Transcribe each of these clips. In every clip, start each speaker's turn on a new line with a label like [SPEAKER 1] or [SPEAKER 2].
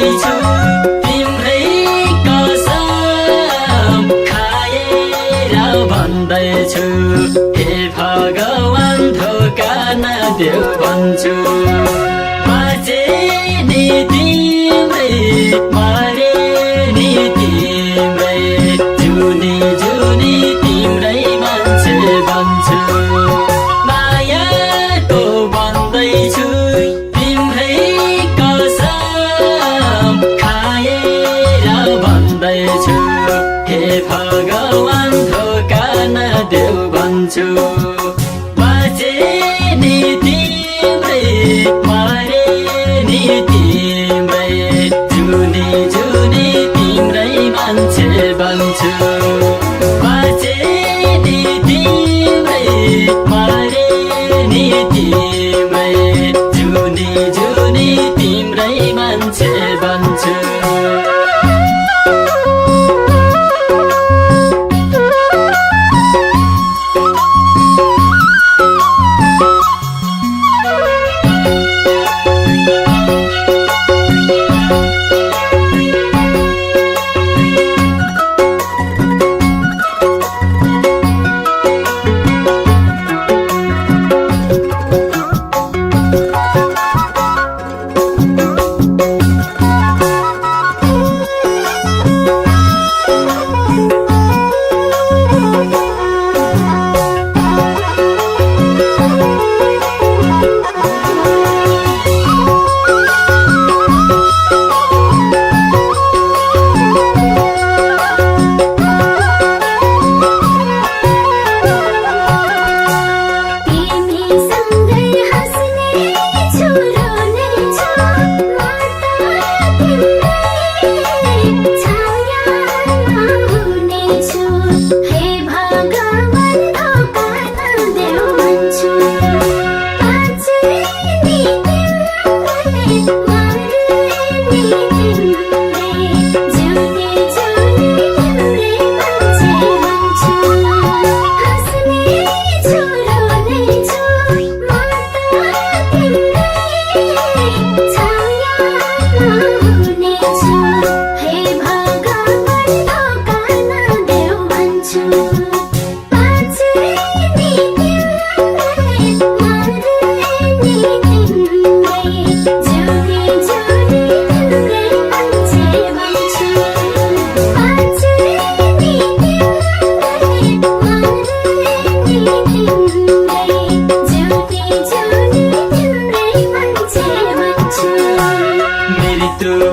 [SPEAKER 1] भन्दैछु तिम्रै कसम खाएर भन्दैछु हे भगवान धोका नदेऊ भन्छु बाँचे नि तिम्रै मरे नि तिम्रै जुनी जुनी तिम्रै मान्छे बन्छु मायाको भन्दैछु तिम्रै कसम खाएर भन्दैछु हे भगवान धोका नदेऊ भन्छु बाँचे नि तिम्रै मरे नि तिम्रै जुनी जुनी तिम्रै मान्छे बन्छु बाँचे नि तिम्रै मरे नि तिम्रै जुनी जुनी तिम्रै मान्छे बन्छु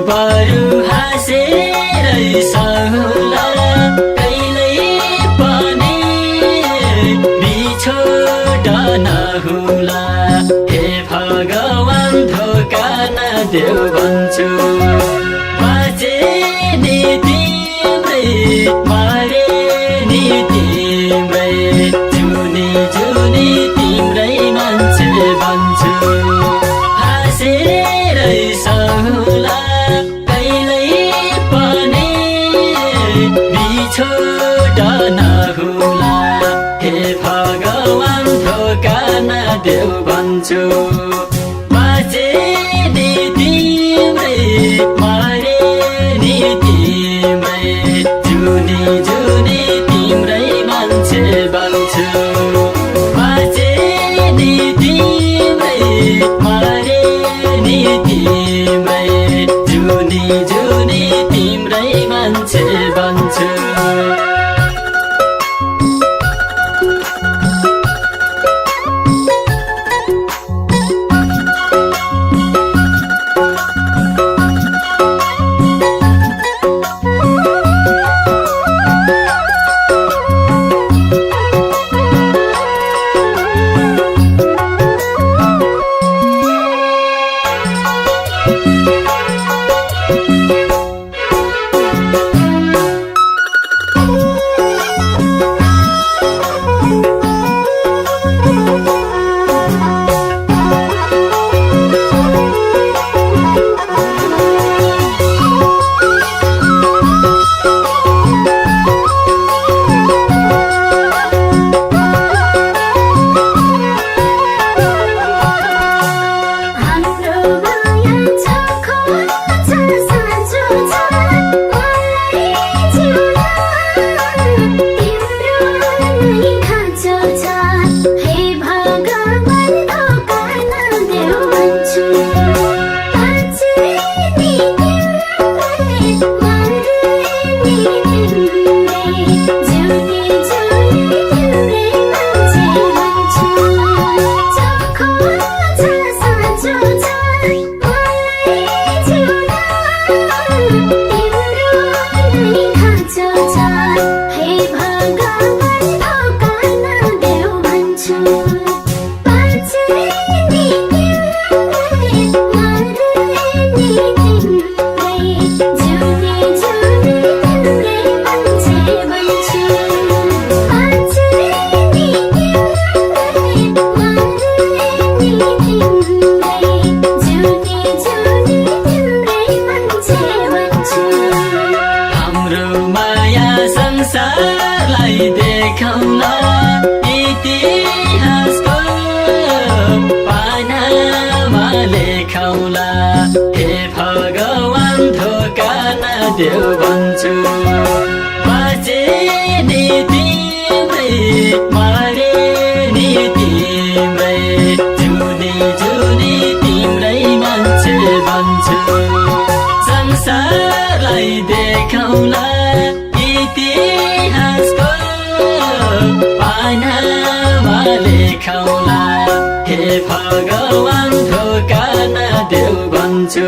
[SPEAKER 1] बरु हाँसेरै सहुला कहिल्यै पनि बिछोड नहुला हे भगवान धोका नदेऊ भन्छु बाँचे नि तिम्रै मरे नि तिम्रै जुनी जुनी तिम्रै मान्छे बन्छु हाँसेरै सहुला बिछोड नहुला हे भगवान धोका नदेऊ भन्छु बाँचे नि तिम्रै संसारलाई देखाउला इतिहासको पानामा लेखाउला हे भगवान धोका नदेऊ भन्छु बाँचे नि तिम्रै मरे नि तिम्रै जुनी जुनी तिम्रै मान्छे भन्छु संसारलाई देखाउला इतिहासको पानामा लेखाउला हे भगवान धोका नदेऊ भन्छु